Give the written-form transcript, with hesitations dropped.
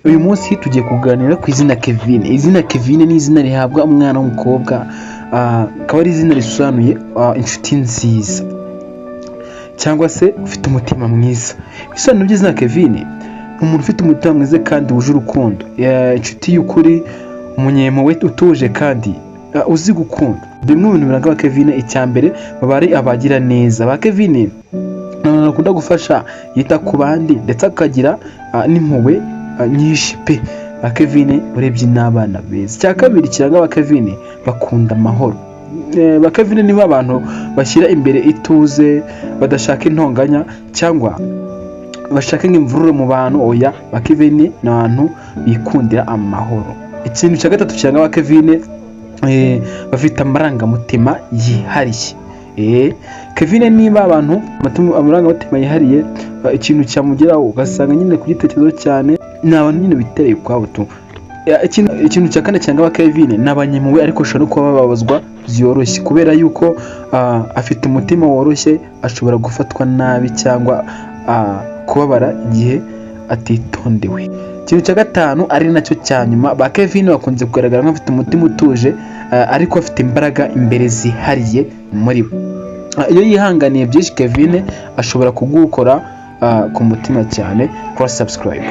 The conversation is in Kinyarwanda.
uyu munsi tugiye kuganira ku izina Kevin. Izina Kevin ni izina rihabwa umwana w'umukobwa, akaba ari izina risobanuye inshuti nziza cyangwa se ufite umutima mwiza. Ibisobanuro by'izina Kevin ni umuntu ufite umutima mwiza kandi wuje urukundo, inshuti y'ukuri, umunyempuhwe, utuje kandi uzi gukunda. Bimwe mu bintu biranga aba Kevin, icya mbere baba ari abagira neza. Aba Kevin akunda gufasha, yita ku bandi ndetse akagira n'impuhwe nyinshi pe. Aba Kevin urebye n'abana beza. Icya kabiri kiranga aba Kevin, bakunda amahoro. Aba Kevin nibo abantu bashyira imbere ituze, badashaka intonganya cyangwa bashaka imvururu mu bantu. Oya, aba Kevin ni abantu bikundira amahoro. Ikintu cya gatatu kiranga aba Kevin, bafite amarangamutima yihariye. Kevin niba abantu amarangamutima yihariye, ikintu cyamugeraho ugasanga nyine kugitekerezo cyane, ni abantu nyine bitereye ukwabo tu. Ikintu cya kane cyangwa aba Kevin ni abanyempuhwe, ariko ushobora no kuba bababazwa byoroshye kubera yuko afite umutima woroshye, ashobora gufatwa nabi cyangwa kubabara igihe atitondewe. Ikintu cya gatanu ari nacyo cya nyuma, aba Kevin bakunze kugaragara nk'abafite umutima utuje, ariko afite imbaraga imbere zihariye muri bo. Iyo yihanganiye byinshi, Kevin ashobora kugukora ku mutima cyane. Kora subscribe.